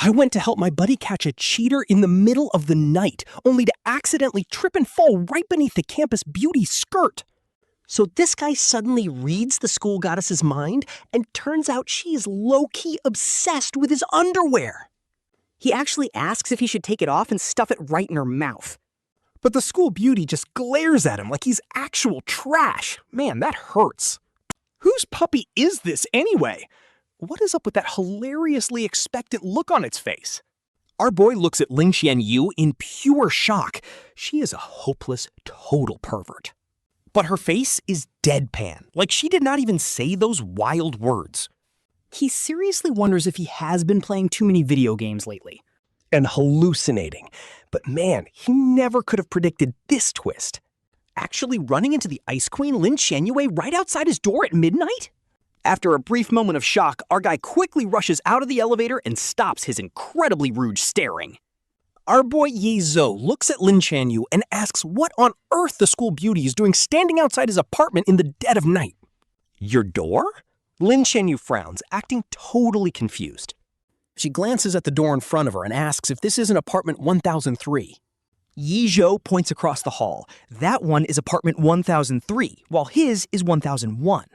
I went to help my buddy catch a cheater in the middle of the night, only to accidentally trip and fall right beneath the campus beauty's skirt. So this guy suddenly reads the school goddess's mind, and turns out she is low-key obsessed with his underwear. He actually asks if he should take it off and stuff it right in her mouth. But the school beauty just glares at him like he's actual trash. Man, that hurts. Whose puppy is this anyway? What is up with that hilariously expectant look on its face? Our boy looks at Lin Qianyue in pure shock. She is a hopeless, total pervert. But her face is deadpan, like she did not even say those wild words. He seriously wonders if he has been playing too many video games lately. And hallucinating. But man, he never could have predicted this twist. Actually running into the Ice Queen, Lin Qianyue, right outside his door at midnight? After a brief moment of shock, our guy quickly rushes out of the elevator and stops his incredibly rude staring. Our boy Ye Zhou looks at Lin Qianyue and asks what on earth the school beauty is doing standing outside his apartment in the dead of night. Your door? Lin Qianyue frowns, acting totally confused. She glances at the door in front of her and asks if this isn't apartment 1003. Ye Zhou points across the hall. That one is apartment 1003, while his is 1001.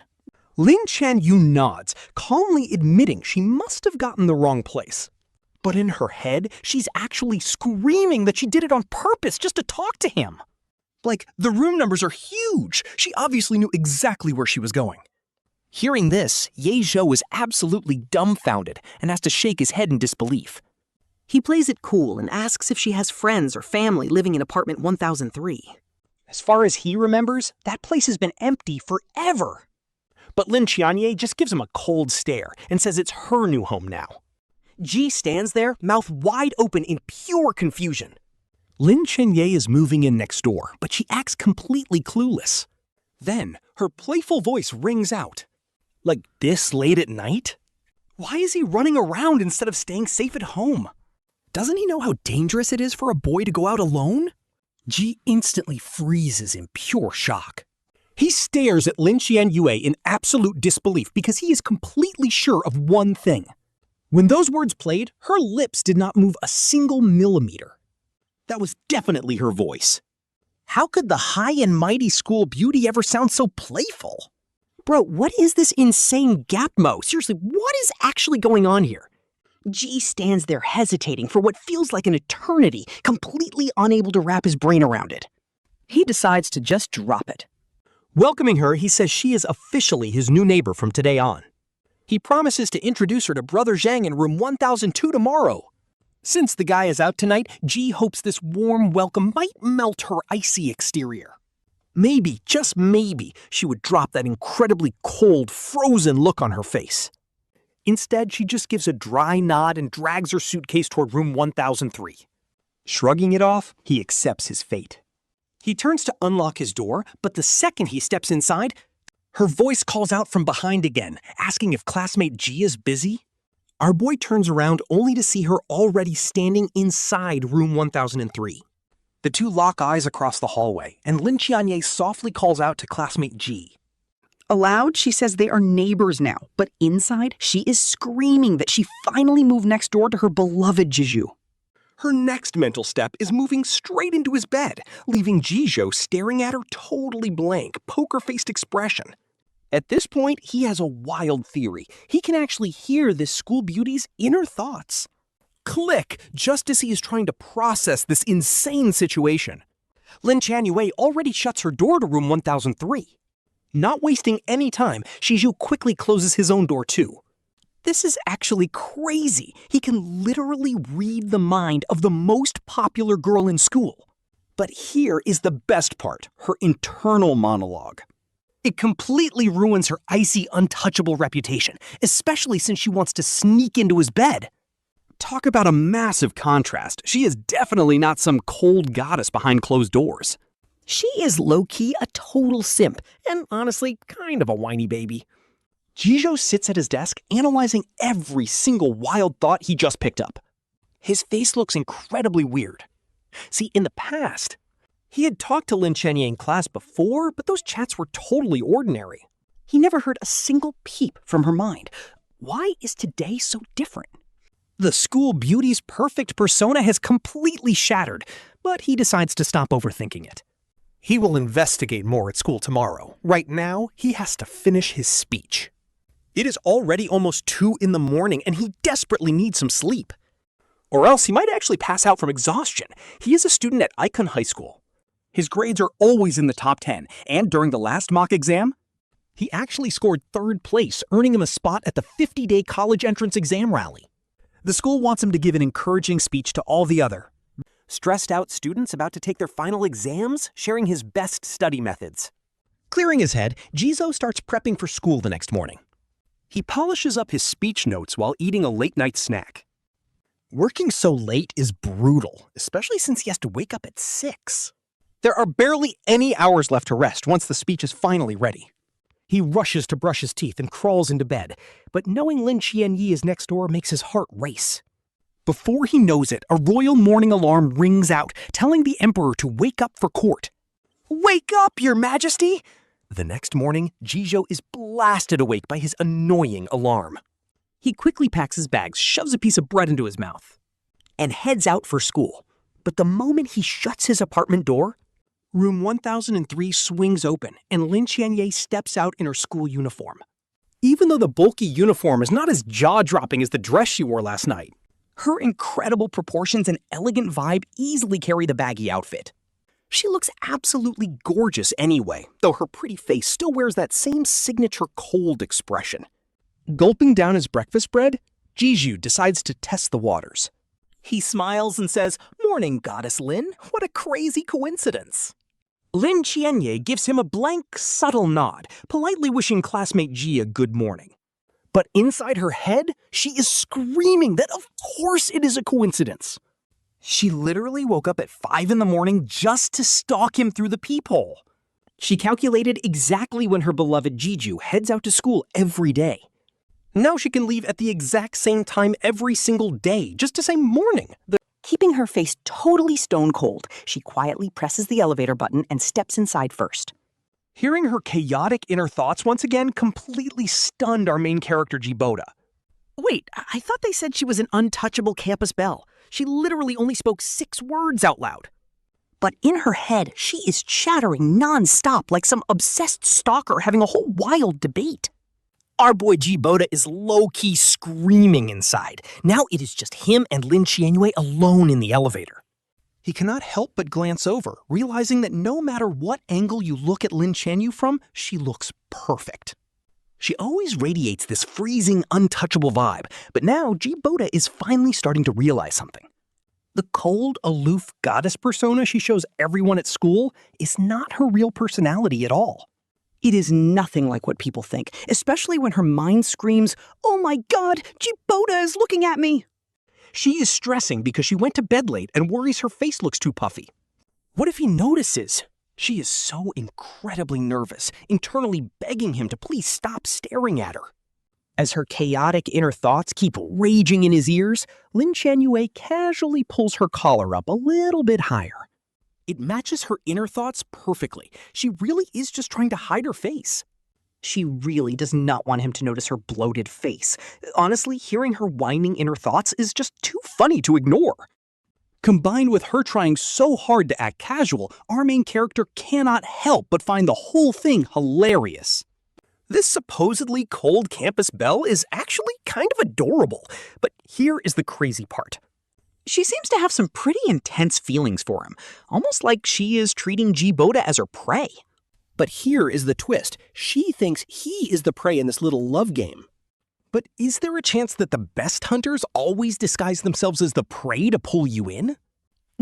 Lin Qianyue nods, calmly admitting she must have gotten the wrong place. But in her head, she's actually screaming that she did it on purpose just to talk to him. Like, the room numbers are huge. She obviously knew exactly where she was going. Hearing this, Ye Zhou is absolutely dumbfounded and has to shake his head in disbelief. He plays it cool and asks if she has friends or family living in apartment 1003. As far as he remembers, that place has been empty forever. But Lin Qianyue just gives him a cold stare and says it's her new home now. Ji stands there, mouth wide open in pure confusion. Lin Qianyue is moving in next door, but she acts completely clueless. Then, her playful voice rings out. Like this late at night? Why is he running around instead of staying safe at home? Doesn't he know how dangerous it is for a boy to go out alone? Ji instantly freezes in pure shock. He stares at Lin Qianyue in absolute disbelief because he is completely sure of one thing. When those words played, her lips did not move a single millimeter. That was definitely her voice. How could the high and mighty school beauty ever sound so playful? Bro, what is this insane gapmo? Seriously, what is actually going on here? Ji stands there hesitating for what feels like an eternity, completely unable to wrap his brain around it. He decides to just drop it. Welcoming her, he says she is officially his new neighbor from today on. He promises to introduce her to Brother Zhang in room 1002 tomorrow. Since the guy is out tonight, Ji hopes this warm welcome might melt her icy exterior. Maybe, just maybe, she would drop that incredibly cold, frozen look on her face. Instead, she just gives a dry nod and drags her suitcase toward room 1003. Shrugging it off, he accepts his fate. He turns to unlock his door, but the second he steps inside, her voice calls out from behind again, asking if classmate Ji is busy. Our boy turns around only to see her already standing inside room 1003. The two lock eyes across the hallway, and Lin Qianyue softly calls out to classmate Ji. Aloud, she says they are neighbors now, but inside, she is screaming that she finally moved next door to her beloved Ye Zhou. Her next mental step is moving straight into his bed, leaving Ye Zhou staring at her totally blank, poker-faced expression. At this point, he has a wild theory. He can actually hear this school beauty's inner thoughts. Click, just as he is trying to process this insane situation. Lin Qianyue already shuts her door to room 1003. Not wasting any time, Ye Zhou quickly closes his own door too. This is actually crazy. He can literally read the mind of the most popular girl in school. But here is the best part, her internal monologue. It completely ruins her icy, untouchable reputation, especially since she wants to sneak into his bed. Talk about a massive contrast. She is definitely not some cold goddess behind closed doors. She is low-key a total simp, and honestly, kind of a whiny baby. Ye Zhou sits at his desk, analyzing every single wild thought he just picked up. His face looks incredibly weird. See, in the past, he had talked to Lin Qianyue in class before, but those chats were totally ordinary. He never heard a single peep from her mind. Why is today so different? The school beauty's perfect persona has completely shattered, but he decides to stop overthinking it. He will investigate more at school tomorrow. Right now, he has to finish his speech. It is already almost 2 in the morning, and he desperately needs some sleep. Or else he might actually pass out from exhaustion. He is a student at Icon High School. His grades are always in the top 10, and during the last mock exam, he actually scored 3rd place, earning him a spot at the 50-day college entrance exam rally. The school wants him to give an encouraging speech to all the other stressed out students about to take their final exams, sharing his best study methods. Clearing his head, Ye Zhou starts prepping for school the next morning. He polishes up his speech notes while eating a late-night snack. Working so late is brutal, especially since he has to wake up at 6. There are barely any hours left to rest once the speech is finally ready. He rushes to brush his teeth and crawls into bed, but knowing Lin Qianyue is next door makes his heart race. Before he knows it, a royal morning alarm rings out, telling the emperor to wake up for court. "Wake up, your majesty!" The next morning, Ye Zhou is blasted awake by his annoying alarm. He quickly packs his bags, shoves a piece of bread into his mouth, and heads out for school. But the moment he shuts his apartment door, room 1003 swings open, and Lin Qianyue steps out in her school uniform. Even though the bulky uniform is not as jaw-dropping as the dress she wore last night, her incredible proportions and elegant vibe easily carry the baggy outfit. She looks absolutely gorgeous anyway, though her pretty face still wears that same signature cold expression. Gulping down his breakfast bread, Ye Zhou decides to test the waters. He smiles and says, "Morning, Goddess Lin. What a crazy coincidence." Lin Qianyue gives him a blank, subtle nod, politely wishing classmate Ji a good morning. But inside her head, she is screaming that of course it is a coincidence. She literally woke up at 5 in the morning just to stalk him through the peephole. She calculated exactly when her beloved Jeju heads out to school every day. Now she can leave at the exact same time every single day, just to say morning. Keeping her face totally stone cold, she quietly presses the elevator button and steps inside first. Hearing her chaotic inner thoughts once again completely stunned our main character, Jiboda. Wait, I thought they said she was an untouchable campus belle. She literally only spoke 6 words out loud. But in her head, she is chattering non-stop like some obsessed stalker having a whole wild debate. Our boy Jiboda is low-key screaming inside. Now it is just him and Lin Qianyue alone in the elevator. He cannot help but glance over, realizing that no matter what angle you look at Lin Qianyue from, she looks perfect. She always radiates this freezing, untouchable vibe, but now Jiboda is finally starting to realize something. The cold, aloof goddess persona she shows everyone at school is not her real personality at all. It is nothing like what people think, especially when her mind screams, "Oh my god, Jiboda is looking at me!" She is stressing because she went to bed late and worries her face looks too puffy. What if he notices? She is so incredibly nervous, internally begging him to please stop staring at her. As her chaotic inner thoughts keep raging in his ears, Lin Qianyue casually pulls her collar up a little bit higher. It matches her inner thoughts perfectly. She really is just trying to hide her face. She really does not want him to notice her bloated face. Honestly, hearing her whining inner thoughts is just too funny to ignore. Combined with her trying so hard to act casual, our main character cannot help but find the whole thing hilarious. This supposedly cold campus belle is actually kind of adorable, but here is the crazy part. She seems to have some pretty intense feelings for him, almost like she is treating Jiboda as her prey. But here is the twist. She thinks he is the prey in this little love game. But is there a chance that the best hunters always disguise themselves as the prey to pull you in?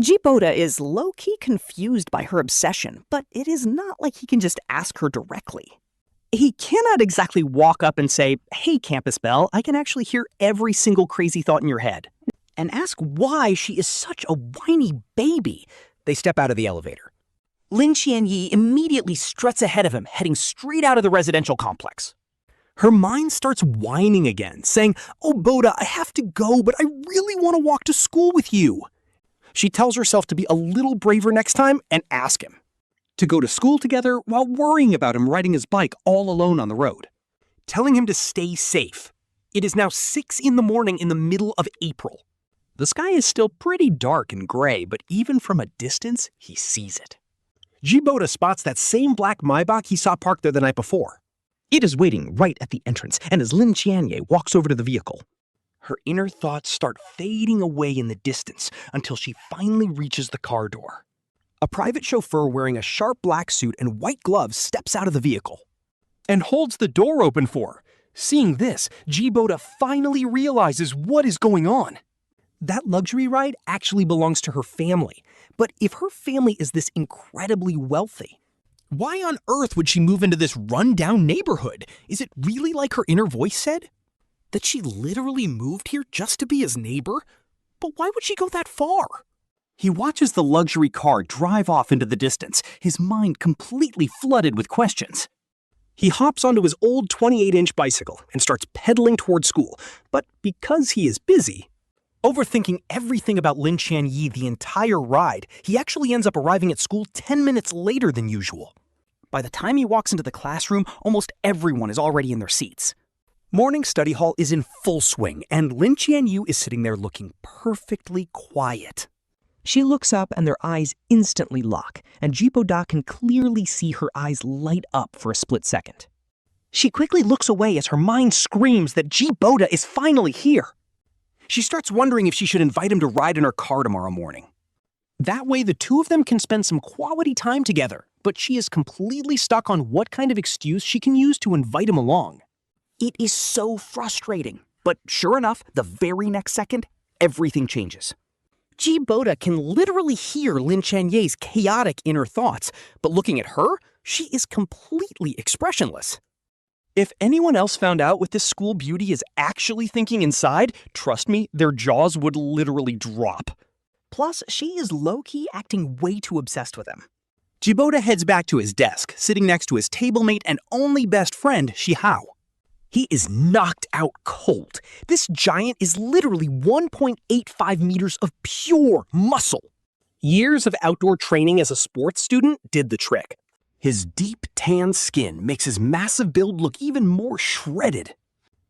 Jiboda is low-key confused by her obsession, but it is not like he can just ask her directly. He cannot exactly walk up and say, "Hey, Campus Belle, I can actually hear every single crazy thought in your head," and ask why she is such a whiny baby. They step out of the elevator. Lin Qianyue immediately struts ahead of him, heading straight out of the residential complex. Her mind starts whining again, saying, "Oh, Boda, I have to go, but I really want to walk to school with you." She tells herself to be a little braver next time and ask him to go to school together while worrying about him riding his bike all alone on the road, telling him to stay safe. It is now 6 in the morning in the middle of April. The sky is still pretty dark and gray, but even from a distance, he sees it. Jiboda spots that same black Maybach he saw parked there the night before. It is waiting right at the entrance, and as Lin Qianyue walks over to the vehicle, her inner thoughts start fading away in the distance until she finally reaches the car door. A private chauffeur wearing a sharp black suit and white gloves steps out of the vehicle and holds the door open for her. Seeing this, Jiboda finally realizes what is going on. That luxury ride actually belongs to her family. But if her family is this incredibly wealthy, why on earth would she move into this run-down neighborhood? Is it really like her inner voice said? That she literally moved here just to be his neighbor? But why would she go that far? He watches the luxury car drive off into the distance, his mind completely flooded with questions. He hops onto his old 28-inch bicycle and starts pedaling toward school. But because he is busy, overthinking everything about Lin Qianyue the entire ride, he actually ends up arriving at school 10 minutes later than usual. By the time he walks into the classroom, almost everyone is already in their seats. Morning study hall is in full swing, and Lin Qianyue is sitting there looking perfectly quiet. She looks up and their eyes instantly lock, and Jiboda can clearly see her eyes light up for a split second. She quickly looks away as her mind screams that Jiboda is finally here. She starts wondering if she should invite him to ride in her car tomorrow morning. That way the two of them can spend some quality time together, but she is completely stuck on what kind of excuse she can use to invite him along. It is so frustrating, but sure enough, the very next second, everything changes. Jiboda can literally hear Lin Qianyue's chaotic inner thoughts, but looking at her, she is completely expressionless. If anyone else found out what this school beauty is actually thinking inside, trust me, their jaws would literally drop. Plus, she is low-key acting way too obsessed with him. Jiboda heads back to his desk, sitting next to his table-mate and only best friend, Shihao. He is knocked out cold. This giant is literally 1.85 meters of pure muscle. Years of outdoor training as a sports student did the trick. His deep tan skin makes his massive build look even more shredded.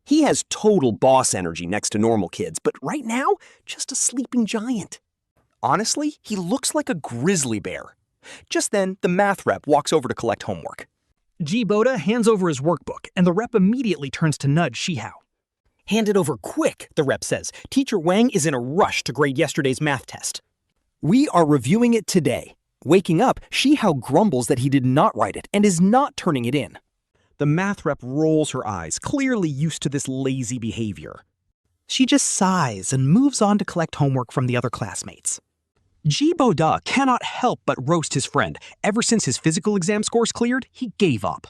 He has total boss energy next to normal kids, but right now, just a sleeping giant. Honestly, he looks like a grizzly bear. Just then, the math rep walks over to collect homework. Jiboda hands over his workbook, and the rep immediately turns to nudge Shihao. "Hand it over quick," the rep says. "Teacher Wang is in a rush to grade yesterday's math test." "We are reviewing it today." Waking up, Shihao grumbles that he did not write it and is not turning it in. The math rep rolls her eyes, clearly used to this lazy behavior. She just sighs and moves on to collect homework from the other classmates. Jiboda cannot help but roast his friend. Ever since his physical exam scores cleared, he gave up.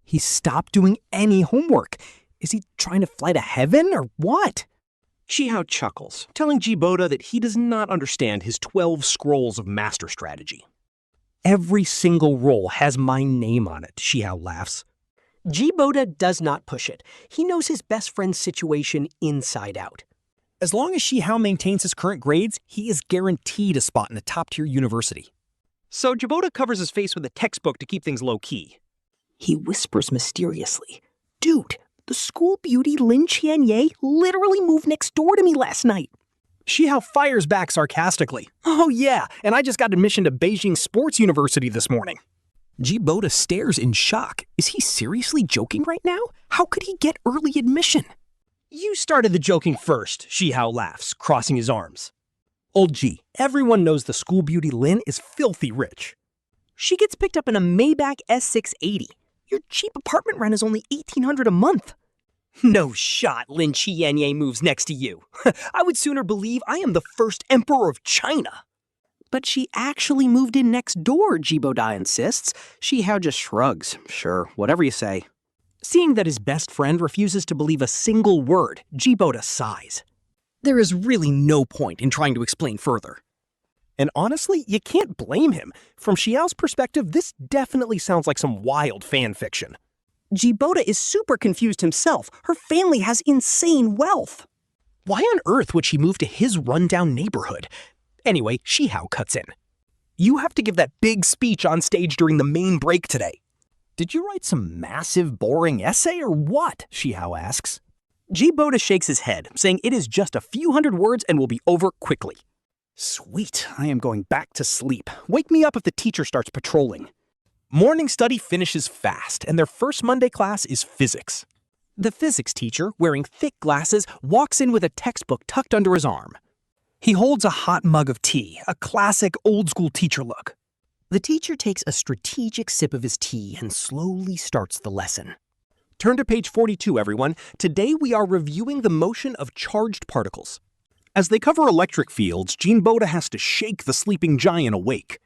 He stopped doing any homework. Is he trying to fly to heaven or what? Shihao chuckles, telling Jiboda that he does not understand his 12 scrolls of master strategy. "Every single roll has my name on it," Shihao laughs. Jiboda does not push it. He knows his best friend's situation inside out. As long as Shihao maintains his current grades, he is guaranteed a spot in a top-tier university. So Jiboda covers his face with a textbook to keep things low-key. He whispers mysteriously, "Dude, the school beauty Lin Qianyue literally moved next door to me last night." Shihao fires back sarcastically. "Oh yeah, and I just got admission to Beijing Sports University this morning." Jiboda stares in shock. Is he seriously joking right now? How could he get early admission? "You started the joking first," Shihao laughs, crossing his arms. "Old G, everyone knows the school beauty Lin is filthy rich. She gets picked up in a Maybach S680. Your cheap apartment rent is only $1,800 a month." "No shot Lin Qianyue moves next to you. I would sooner believe I am the first emperor of China." "But she actually moved in next door," Jiboda insists. Shihao just shrugs. "Sure, whatever you say." Seeing that his best friend refuses to believe a single word, Jiboda sighs. There is really no point in trying to explain further. And honestly, you can't blame him. From Xiao's perspective, this definitely sounds like some wild fan fiction. Jiboda is super confused himself. Her family has insane wealth. Why on earth would she move to his rundown neighborhood? Anyway, Shihao cuts in. "You have to give that big speech on stage during the main break today." "Did you write some massive, boring essay or what?" Shihao asks. Boda shakes his head, saying it is just a few hundred words and will be over quickly. Sweet, I am going back to sleep. Wake me up if the teacher starts patrolling. Morning study finishes fast, and their first Monday class is physics. The physics teacher, wearing thick glasses, walks in with a textbook tucked under his arm. He holds a hot mug of tea, a classic old-school teacher look. The teacher takes a strategic sip of his tea and slowly starts the lesson. Turn to page 42, everyone. Today we are reviewing the motion of charged particles. As they cover electric fields, Boda has to shake the sleeping giant awake.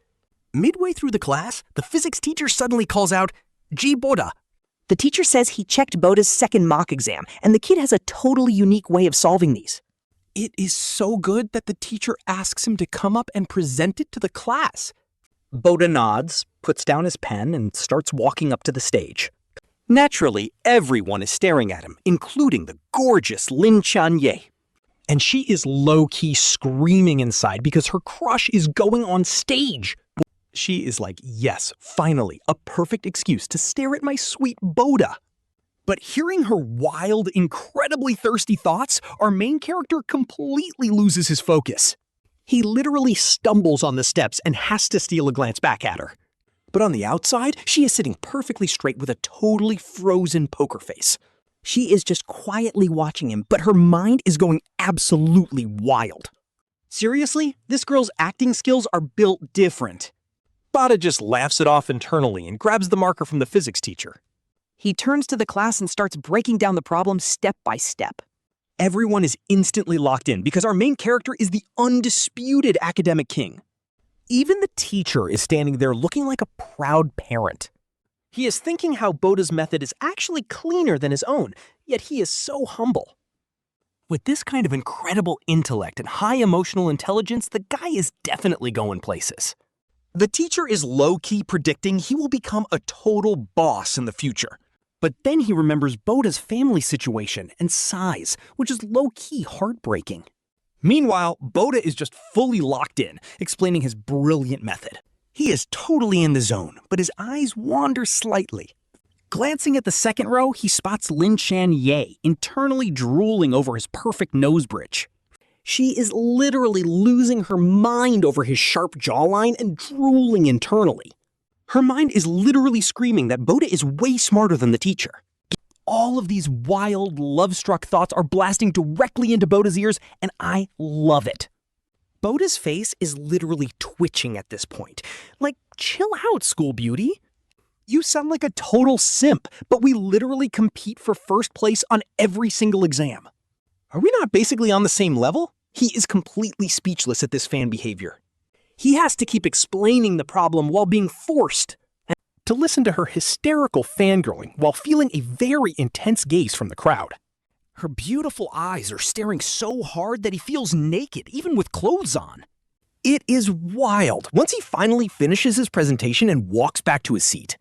Midway through the class, the physics teacher suddenly calls out, Boda. The teacher says he checked Boda's second mock exam, and the kid has a totally unique way of solving these. It is so good that the teacher asks him to come up and present it to the class. Boda nods, puts down his pen, and starts walking up to the stage. Naturally, everyone is staring at him, including the gorgeous Lin Qianyue. And she is low-key screaming inside because her crush is going on stage. She is like, yes, finally, a perfect excuse to stare at my sweet Boda. But hearing her wild, incredibly thirsty thoughts, our main character completely loses his focus. He literally stumbles on the steps and has to steal a glance back at her. But on the outside, she is sitting perfectly straight with a totally frozen poker face. She is just quietly watching him, but her mind is going absolutely wild. Seriously, this girl's acting skills are built different. Boda just laughs it off internally and grabs the marker from the physics teacher. He turns to the class and starts breaking down the problem step by step. Everyone is instantly locked in because our main character is the undisputed academic king. Even the teacher is standing there looking like a proud parent. He is thinking how Boda's method is actually cleaner than his own, yet he is so humble. With this kind of incredible intellect and high emotional intelligence, the guy is definitely going places. The teacher is low-key predicting he will become a total boss in the future. But then he remembers Boda's family situation and sighs, which is low-key heartbreaking. Meanwhile, Boda is just fully locked in, explaining his brilliant method. He is totally in the zone, but his eyes wander slightly. Glancing at the second row, he spots Lin Qianyue internally drooling over his perfect nose bridge. She is literally losing her mind over his sharp jawline and drooling internally. Her mind is literally screaming that Boda is way smarter than the teacher. All of these wild, love-struck thoughts are blasting directly into Boda's ears, and I love it. Boda's face is literally twitching at this point. Like, chill out, school beauty. You sound like a total simp, but we literally compete for first place on every single exam. Are we not basically on the same level? He is completely speechless at this fan behavior. He has to keep explaining the problem while being forced to listen to her hysterical fangirling while feeling a very intense gaze from the crowd. Her beautiful eyes are staring so hard that he feels naked, even with clothes on. It is wild once he finally finishes his presentation and walks back to his seat.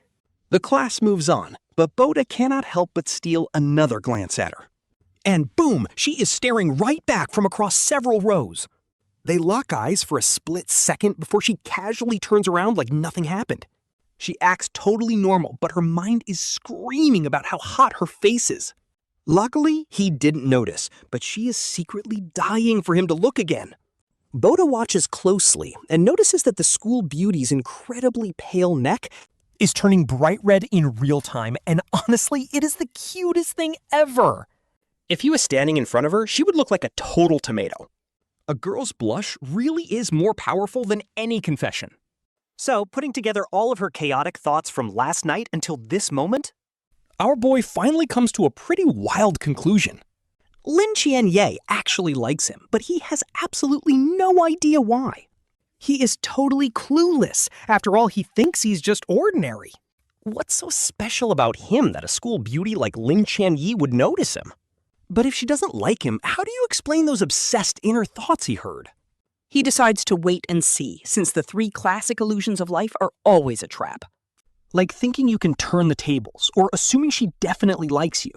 The class moves on, but Boda cannot help but steal another glance at her. And boom, she is staring right back from across several rows. They lock eyes for a split second before she casually turns around like nothing happened. She acts totally normal, but her mind is screaming about how hot her face is. Luckily, he didn't notice, but she is secretly dying for him to look again. Boda watches closely and notices that the school beauty's incredibly pale neck is turning bright red in real time, and honestly, it is the cutest thing ever. If he was standing in front of her, she would look like a total tomato. A girl's blush really is more powerful than any confession. So, putting together all of her chaotic thoughts from last night until this moment, our boy finally comes to a pretty wild conclusion. Lin Qianyue actually likes him, but he has absolutely no idea why. He is totally clueless. After all, he thinks he's just ordinary. What's so special about him that a school beauty like Lin Qianyue would notice him? But if she doesn't like him, how do you explain those obsessed inner thoughts he heard? He decides to wait and see, since the 3 classic illusions of life are always a trap. Like thinking you can turn the tables, or assuming she definitely likes you.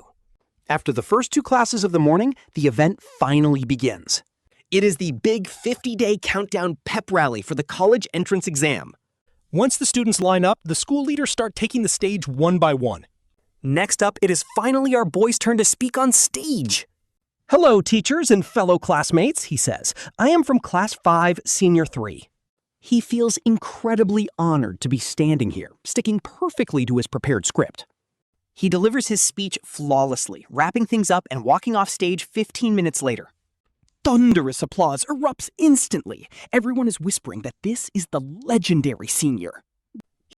After the first 2 classes of the morning, the event finally begins. It is the big 50-day countdown pep rally for the college entrance exam. Once the students line up, the school leaders start taking the stage one by one. Next up, it is finally our boy's turn to speak on stage. Hello, teachers and fellow classmates, he says. I am from Class 5, Senior 3. He feels incredibly honored to be standing here, sticking perfectly to his prepared script. He delivers his speech flawlessly, wrapping things up and walking off stage 15 minutes later. Thunderous applause erupts instantly. Everyone is whispering that this is the legendary senior.